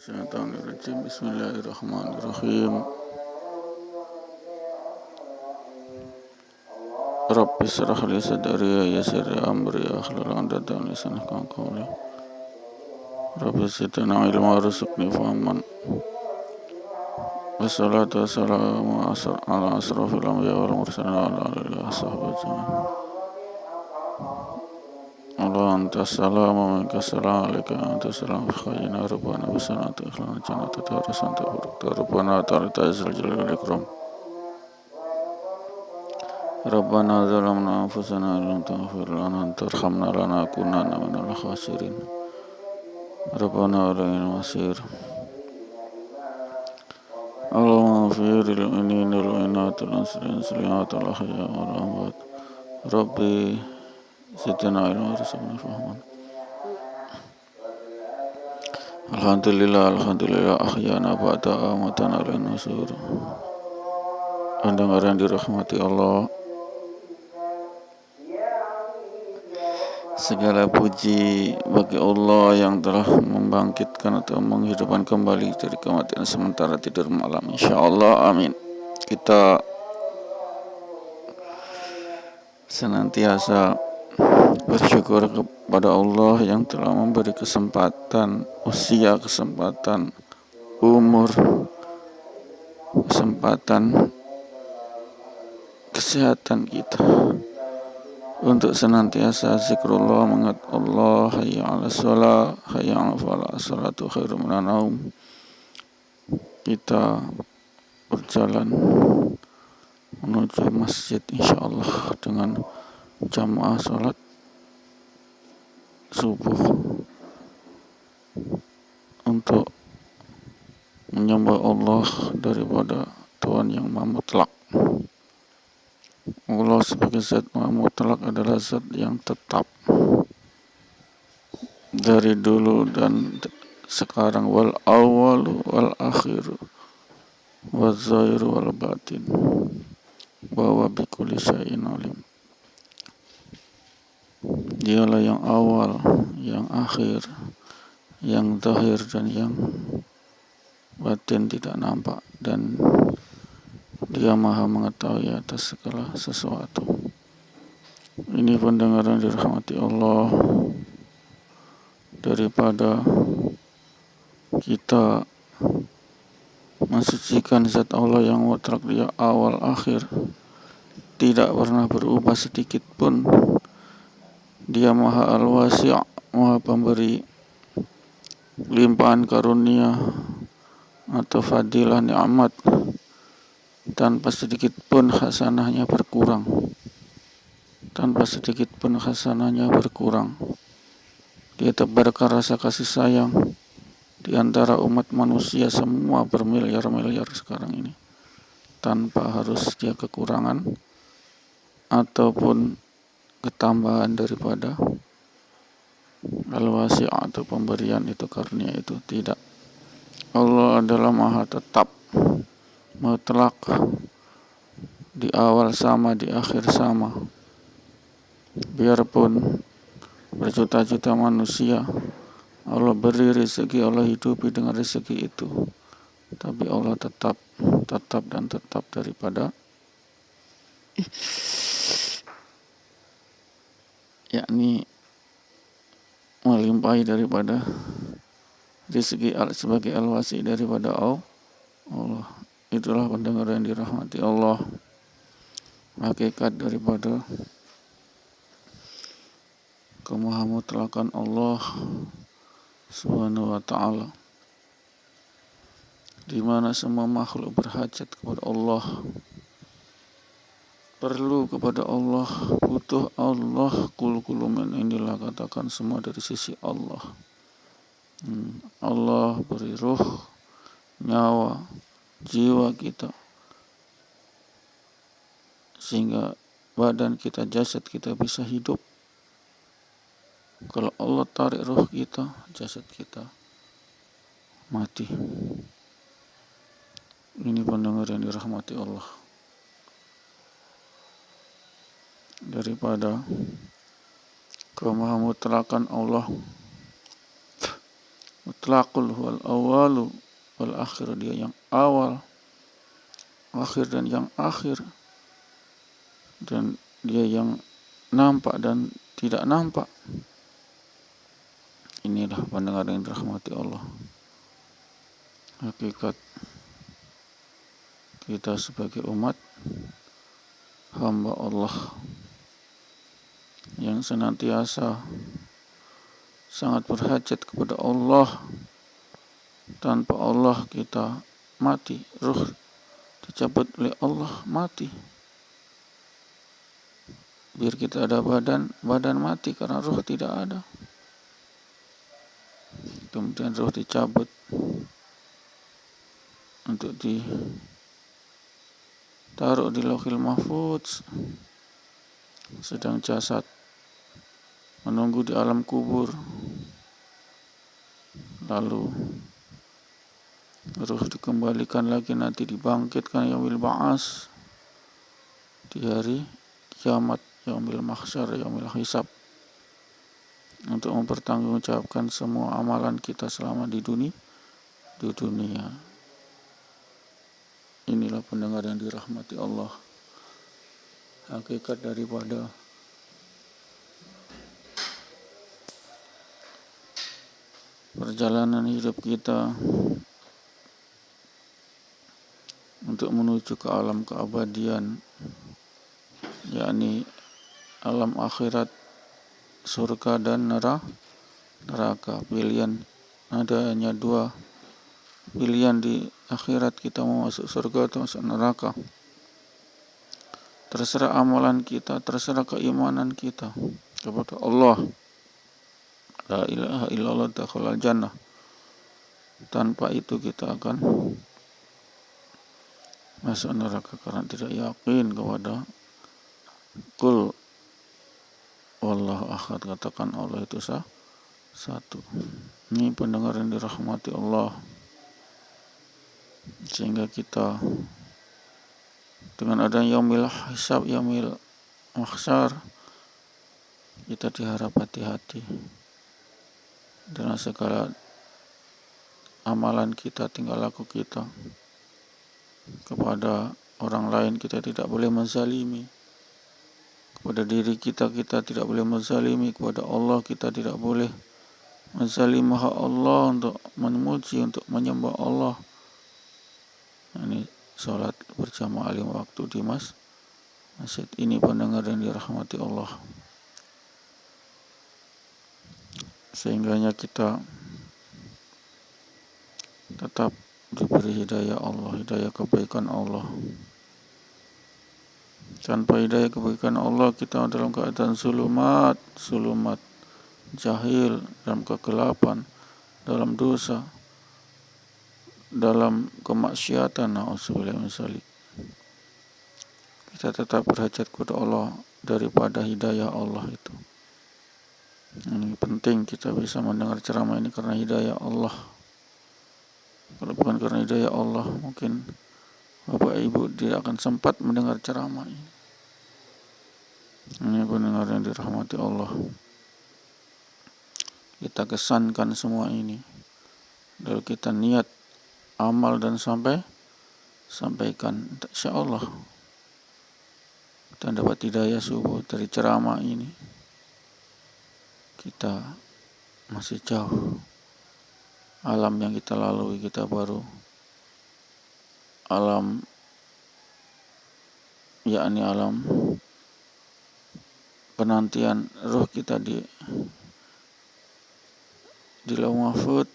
Syaitanirrajim. Bismillahirrahmanirrahim. Rabbi shrah li sadri wa yassir li amri wahlul 'uqdatam min lisani yafqahu qawli. Rabbi zidni ilma warzuqni fahman. Wassalatu wassalamu ala asrofil anbiya wal mursalin wa ala alihi wa sahbihi ajma'in. Allah anta salam wa minka salam alaika anta salam bi khairin rabbana wa sanatu ikhlana jannata darasan tabaraka rabbana ta'ala ta'azzal jalal wal ikram. Rabbana zalamna anfusana lam taghfir lana wa tarhamna lanakunanna minal khasirin. Rabbana ilaikal masir. Allahumma firil mu'minina wal mu'minat wal muslimin wal ahya wal amwat. Rabbi zidna ilma warzuqna fahman. Alhamdulillah ahyana ba'da amatana lana nusur. Pendengar yang dirahmati Allah, segala puji bagi Allah yang telah membangkitkan atau menghidupkan kembali dari kematian sementara tidur malam, insyaallah, amin. Kita senantiasa bersyukur kepada Allah yang telah memberi kesempatan usia, kesempatan umur, kesempatan kesehatan kita untuk senantiasa zikrullah, mengingat Allah, hayya 'alas shalah, hayya 'alal falah, salatu khairum minan naum. Kita berjalan menuju masjid insyaallah dengan jamaah salat subuh untuk menyembah Allah daripada Tuhan yang Maha Mutlak. Allah sebagai zat Maha Mutlak adalah zat yang tetap dari dulu dan sekarang, wal awwalu wal akhiru wal zahiru wal batin wa huwa bikulli syai'in alim. Dialah yang awal, yang akhir, yang zahir dan yang batin tidak nampak, dan Dia Maha mengetahui atas segala sesuatu. Ini pendengar yang dirahmati Allah, daripada kita mensucikan zat Allah yang mutlak, Dia awal akhir, tidak pernah berubah sedikit pun. Dia Maha Al-Wasi', Maha pemberi limpahan karunia atau fadilah nikmat, tanpa sedikit pun hasanahnya berkurang. Tanpa sedikit pun hasanahnya berkurang. Dia tebarkan rasa kasih sayang di antara umat manusia semua bermiliar-miliar sekarang ini, tanpa harus dia kekurangan ataupun ketambahan daripada al-wasi' atau pemberian itu, karunia itu, tidak. Allah adalah Maha tetap, mutlak, di awal sama, di akhir sama. Biarpun berjuta-juta manusia Allah beri rezeki, Allah hidupi dengan rezeki itu, tapi Allah tetap dan tetap daripada yakni melimpahi daripada rezeki sebagai al-wasi' daripada Allah. Itulah pendengar yang dirahmati Allah, hakikat daripada kemahamutlakan Allah Subhanahu wa ta'ala, di mana semua makhluk berhajat kepada Allah, perlu kepada Allah, butuh Allah. Kul min indillah, katakan semua dari sisi Allah. Allah beri ruh, nyawa, jiwa kita, sehingga badan kita, jasad kita bisa hidup. Kalau Allah tarik ruh kita, jasad kita mati. Ini pendengar yang dirahmati Allah, daripada kemahamutlakan Allah mutlaqul huwal awalu wal akhir, dia yang awal, akhir dan yang akhir, dan dia yang nampak dan tidak nampak. Inilah pendengar yang dirahmati Allah, hakikat kita sebagai umat hamba Allah yang senantiasa sangat berhajat kepada Allah. Tanpa Allah kita mati, ruh dicabut oleh Allah mati. Biar kita ada badan mati karena ruh tidak ada. Kemudian ruh dicabut untuk ditaruh di Lauhil Mahfudz, sedang jasad menunggu di alam kubur. Lalu ruh dikembalikan lagi, nanti dibangkitkan yaumil ba'as, di hari kiamat, yaumil mahsyar, yaumil hisab, untuk mempertanggungjawabkan semua amalan kita selama di dunia. Inilah pendengar yang dirahmati Allah, hakikat daripada perjalanan hidup kita untuk menuju ke alam keabadian, yakni alam akhirat, surga dan neraka. Pilihan, ada hanya dua pilihan di akhirat, kita mau masuk surga atau masuk neraka. Terserah amalan kita, terserah keimanan kita kepada Allah. La ilaha illallah dakhalal jannah. Tanpa itu kita akan masuk neraka karena tidak yakin kepada Qul wallahu ahad, katakan Allah itu satu. Ini pendengar yang dirahmati Allah, sehingga kita dengan adanya yaumil hisab, yaumil mahsyar, kita diharap hati-hati dengan segala amalan kita, tingkah laku kita kepada orang lain. Kita tidak boleh menzalimi kepada diri kita, kita tidak boleh menzalimi kepada Allah, kita tidak boleh menzalimi hak Allah untuk memuji, untuk menyembah Allah. Ini sholat berjamaah 5 waktu di masjid. Ini pendengar yang dirahmati Allah, sehingganya kita tetap diberi hidayah Allah, hidayah kebaikan Allah. Tanpa hidayah kebaikan Allah, kita dalam keadaan sulumat, jahil, dalam kegelapan, dalam dosa, dalam kemaksiatan. Na'udzubillah min dzalik. Kita tetap berhajat kepada Allah daripada hidayah Allah itu. Ini penting kita bisa mendengar ceramah ini karena hidayah Allah. Kalau bukan karena hidayah Allah, mungkin Bapak Ibu tidak akan sempat mendengar ceramah ini. Ini pendengar yang dirahmati Allah, kita kesankan semua ini, lalu kita niat amal dan sampaikan. Insyaallah kita dapat hidayah subuh dari ceramah ini. Kita masih jauh, alam yang kita lalui, kita baru alam, yakni alam penantian ruh kita di Lauhul Mahfudz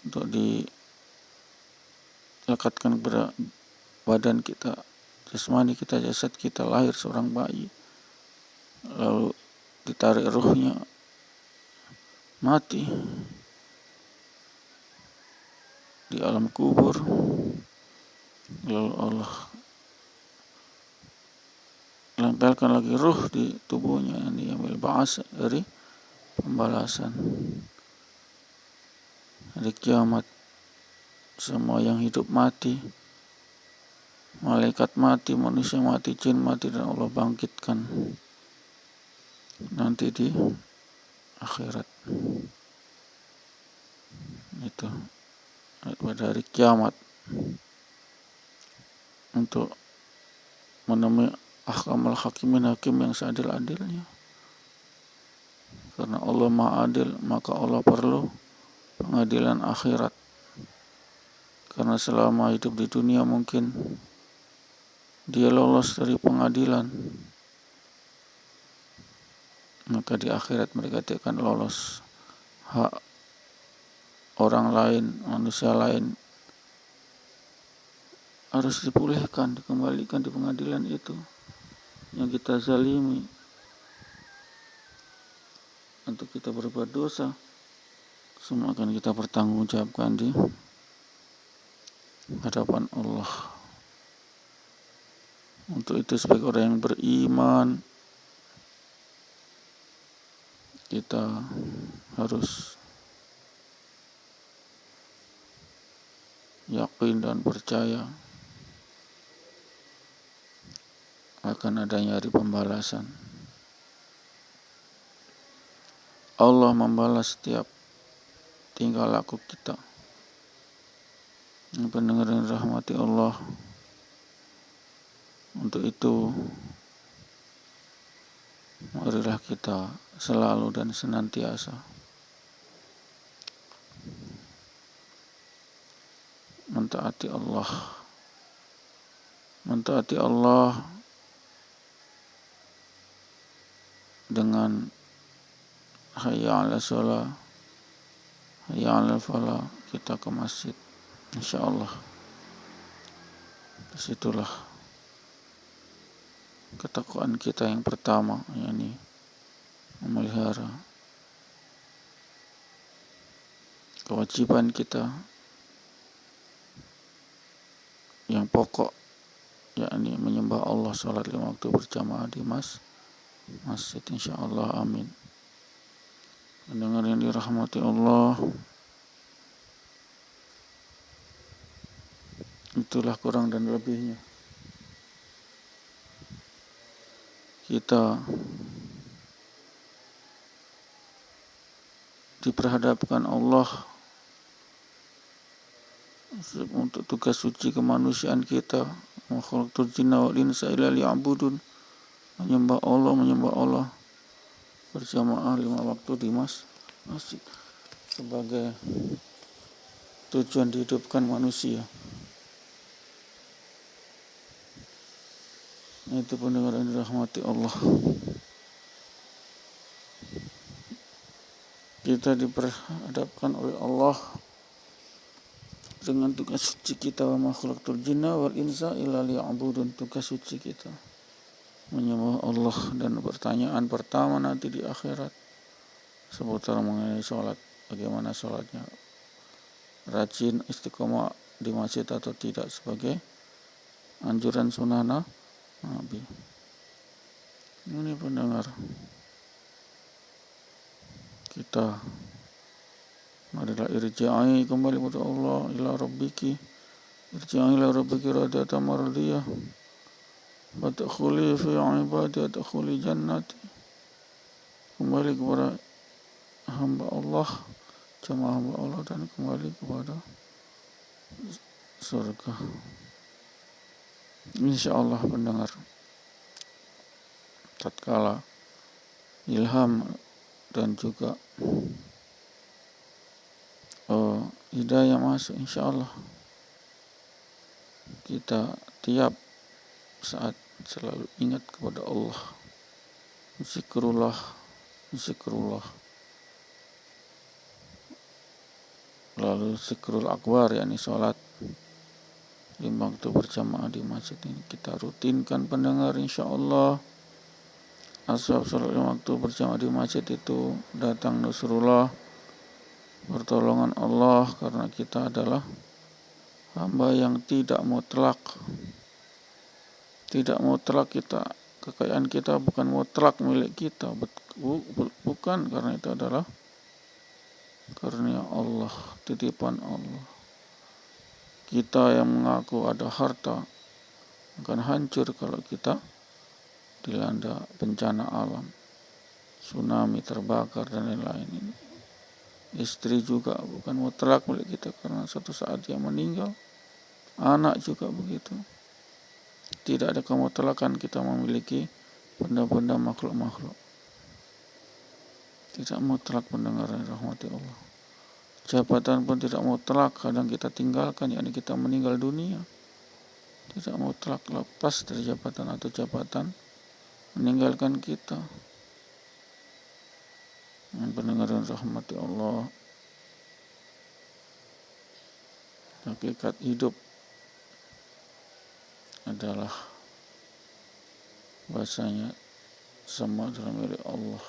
untuk dilekatkan kepada badan kita, jasmani kita, jasad kita, lahir seorang bayi, lalu ditarik ruhnya, mati di alam kubur, lalu Allah lempelkan lagi ruh di tubuhnya, ini ambil ba'as, dari pembalasan hari kiamat. Semua yang hidup mati, malaikat mati, manusia mati, jin mati, dan Allah bangkitkan nanti di akhirat. itu pada hari kiamat untuk menemui ahkamul hakimin, hakim yang seadil-adilnya. Karena Allah Maha Adil, maka Allah perlu pengadilan akhirat. Karena selama hidup di dunia mungkin dia lolos dari pengadilan, maka di akhirat mereka tidak akan lolos. Hak orang lain, manusia lain harus dipulihkan, dikembalikan di pengadilan itu. Yang kita zalimi, untuk kita berbuat dosa, semua akan kita pertanggungjawabkan di hadapan Allah. Untuk itu sebagai orang yang beriman, kita harus yakin dan percaya akan adanya hari pembalasan. Allah membalas setiap tingkah laku kita. Pendengar yang dirahmati Allah, untuk itu marilah kita selalu dan senantiasa mentaati Allah dengan hayya 'ala shalah, hayya 'ala falah, kita ke masjid, insyaallah. Disitulah ketakwaan kita yang pertama, yakni memelihara kewajiban kita yang pokok, yakni menyembah Allah, salat 5 waktu berjamaah di masjid, insyaallah. Amin. Pendengar yang dirahmati Allah, itulah kurang dan lebihnya kita diperhadapkan Allah untuk tugas suci kemanusiaan kita. Wa khalaqtul jinna wal insa illa liya'budun, menyembah Allah berjamaah 5 waktu di masjid sebagai tujuan dihidupkan manusia. Itu pendengar yang dirahmati Allah, kita diperhadapkan oleh Allah dengan tugas suci kita. Wa ma khalaqtul jinna wal insa illa liya'budun, tugas suci kita menyembah Allah. Dan pertanyaan pertama nanti di akhirat seputar mengenai sholat, bagaimana sholatnya, rajin istiqomah di masjid atau tidak, sebagai anjuran sunnah Nabi. Ini pendengar, kita marilah irji'i, kembali kepada Allah, ila rabbiki, irji'i ila rabbiki radiyatan mardiyah, wa tadkhuli fi ibadi wa tadkhuli jannati. Kembali kepada hamba Allah, jamaah hamba Allah, dan kembali kepada surga, insyaallah. Pendengar, tatkala ilham dan juga hidayah masuk, insyaallah kita tiap saat selalu ingat kepada Allah, zikrullah, lalu zikrul akbar, yakni sholat 5 waktu berjamaah di masjid ini kita rutinkan, pendengar, insyaallah. Asbab sholat 5 waktu berjamaah di masjid itu datang nusrullah, pertolongan Allah, karena kita adalah hamba yang tidak mutlak. Tidak mutlak kita, kekayaan kita bukan mutlak milik kita, bukan, karena itu adalah karunia Allah, titipan Allah. Kita yang mengaku ada harta akan hancur kalau kita dilanda bencana alam, tsunami, terbakar, dan lain-lain. Istri juga bukan mutlak milik kita karena suatu saat dia meninggal. Anak juga begitu. Tidak ada kemutlakan kita memiliki benda-benda makhluk-makhluk. Tidak mutlak pendengar yang rahmati Allah. Jabatan pun tidak mutlak, kadang kita tinggalkan, yakni kita meninggal dunia. Tidak mutlak lepas dari jabatan atau jabatan meninggalkan kita. Yang pendengar yang rahmati Allah, hakikat hidup adalah bahasanya semua adalah milik Allah.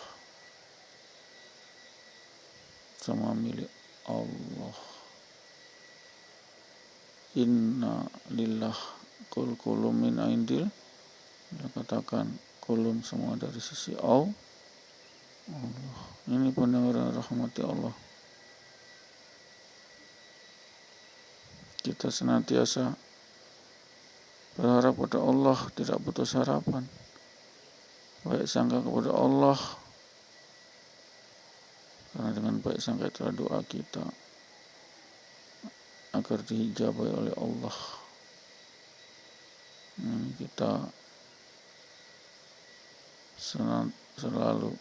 Semua milik Allah. Inna lillah kulum min indil. Dia katakan kulum semua dari sisi Allah. Ini pendengar rahmati Allah. Kita senantiasa berharap pada Allah, tidak putus harapan. Baik sangka kepada Allah, karena dengan baik sangka itulah doa kita agar dihijabai oleh Allah. Kita selalu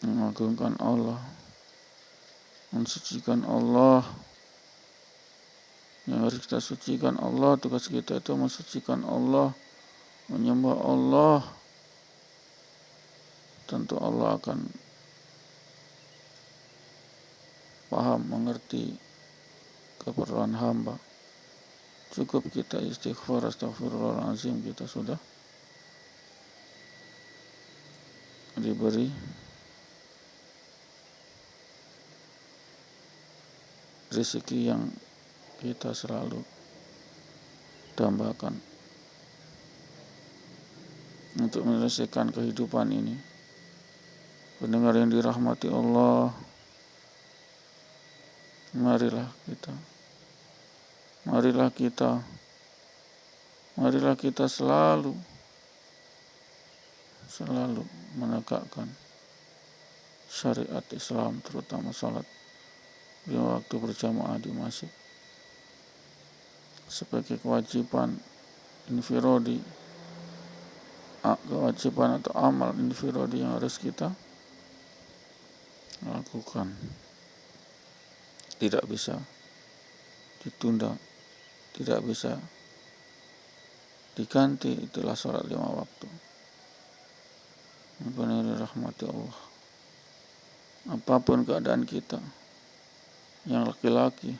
mengagungkan Allah, mensucikan Allah. Yang harus kita sucikan Allah, tugas kita itu mensucikan Allah, menyembah Allah. Tentu Allah akan paham, mengerti keperluan hamba. Cukup kita istighfar, astagfirullahaladzim, kita sudah diberi rezeki yang kita selalu dambakan untuk menyelesaikan kehidupan ini. Pendengar yang dirahmati Allah, marilah kita selalu menegakkan syariat Islam, terutama salat 5 waktu berjamaah di masjid sebagai kewajiban infiradi, kewajiban atau amal infiradi yang harus kita lakukan. Tidak bisa ditunda, tidak bisa diganti. Itulah sholat 5 waktu. Benar rahmati Allah. Apapun keadaan kita, yang laki-laki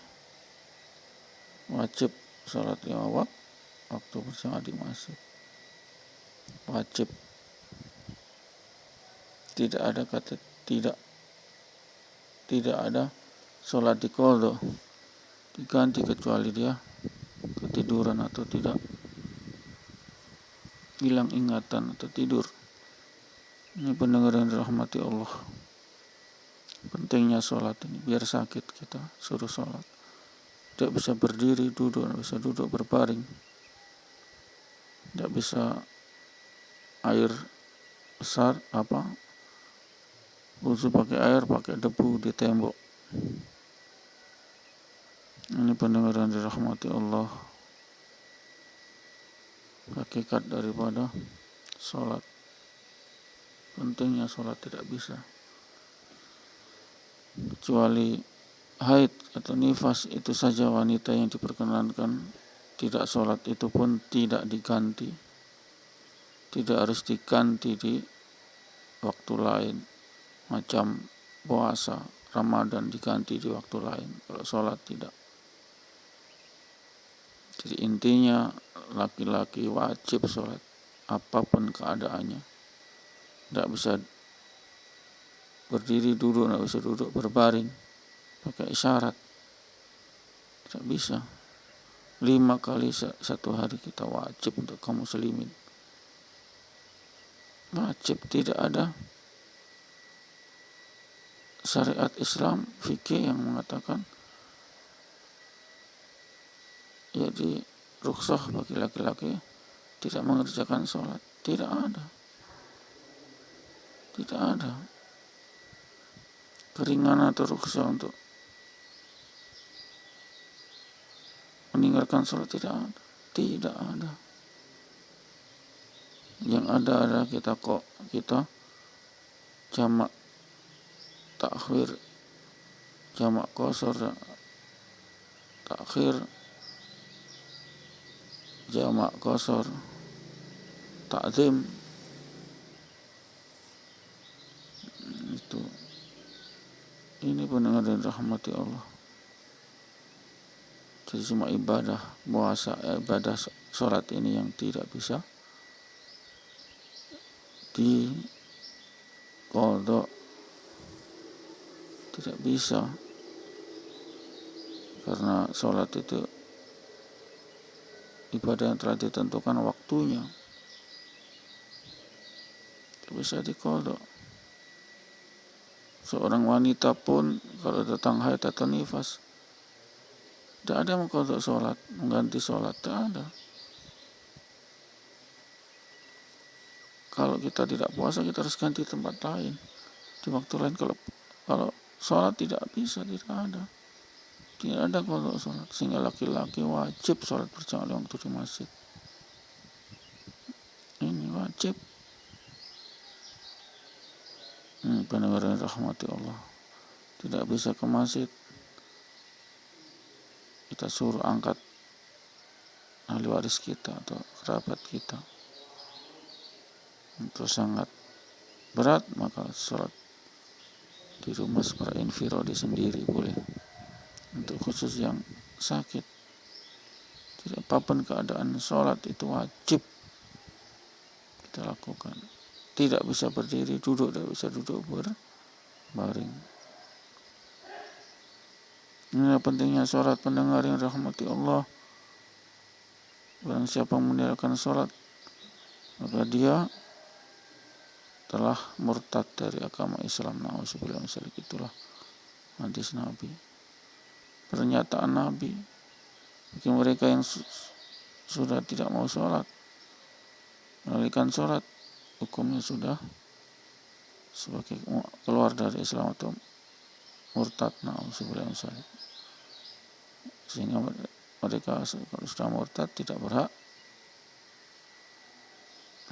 wajib sholat 5 waktu bersama di masjid. Wajib. Tidak ada kata tidak. Tidak ada sholat diqadha, diganti kecuali dia ketiduran atau tidak, hilang ingatan atau tidur. Ini pendengar yang dirahmati Allah. Pentingnya sholat ini, biar sakit kita suruh sholat. Tidak bisa berdiri, duduk, tidak bisa duduk berbaring. Tidak bisa air besar, wudu pakai air, pakai debu di tembok. Ini pendengar yang dirahmati Allah. Hakikat daripada sholat. Pentingnya sholat tidak bisa. Kecuali haid atau nifas, itu saja wanita yang diperkenankan tidak sholat, itu pun tidak diganti. Tidak harus diganti di waktu lain. Macam puasa, Ramadan diganti di waktu lain. Kalau sholat tidak. Jadi intinya laki-laki wajib sholat apapun keadaannya. Tidak bisa berdiri, duduk, tidak bisa duduk berbaring pakai isyarat. Tidak bisa. 5 kali satu hari kita wajib untuk kaum muslimin. Wajib, tidak ada syariat Islam fikih yang mengatakan jadi rukhsah bagi laki-laki tidak mengerjakan sholat. Tidak ada. keringanan atau ruksa untuk meninggalkan sholat tidak ada. Tidak ada. Yang ada adalah kita jamak takhir, jamak qasar, takhir, jamak qasar, ta'zim. Itu ini pendengar dan rahmati Allah. Jadi cuma ibadah puasa, ibadah sholat ini yang tidak bisa diqadha, tidak bisa, karena sholat itu ibadah yang telah ditentukan waktunya, tidak bisa diqadha. Seorang wanita pun kalau datang haid atau nifas, tidak ada yang mengqadha sholat, mengganti sholat, tidak ada. Kalau kita tidak puasa, kita harus ganti tempat lain, di waktu lain. Kalau sholat tidak bisa, tidak ada qadha sholat. Sehingga laki-laki wajib sholat berjamaah waktu di masjid. Ini wajib. Pendengar yang rahmati Allah, tidak bisa ke masjid, kita suruh angkat ahli waris kita atau kerabat kita, itu sangat berat, maka sholat di rumah secara infiradi sendiri boleh. Untuk khusus yang sakit, tidak apapun keadaan, sholat itu wajib kita lakukan. Tidak bisa berdiri, duduk, tidak bisa duduk berbaring. Inilah pentingnya sholat, pendengar yang rahmati Allah. Barang siapa meninggalkan sholat, maka dia telah murtad dari agama Islam. Na'udzubillah min dzalik. Itulah hadis Nabi, pernyataan Nabi. Bagi mereka yang sudah tidak mau sholat, meninggalkan sholat, hukumnya sudah sebagai keluar dari Islam atau murtad. Na'udzubillah min dzalik. Sehingga mereka kalau sudah murtad tidak berhak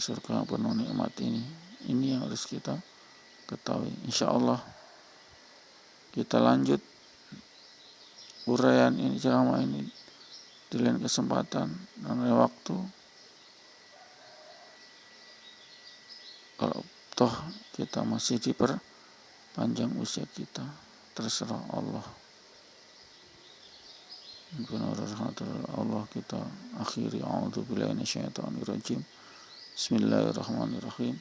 surga penuh nikmat ini. Ini yang harus kita ketahui. Insyaallah kita lanjut uraian ini, ceramah ini di lain kesempatan dan lain waktu. Kalau toh kita masih diperpanjang usia kita, terserah Allah. Benar Allah kita akhiri. A'udzubillahi minasyaitonir rajim. Bismillahirrahmanirrahim.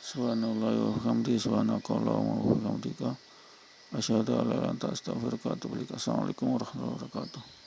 Subhanallah wa bihamdihi, subhanakallahumma wa bihamdika, asyhadu an la ilaha illa anta, astaghfiruka wa atubu ilaik. Assalamualaikum warahmatullahi wabarakatuh.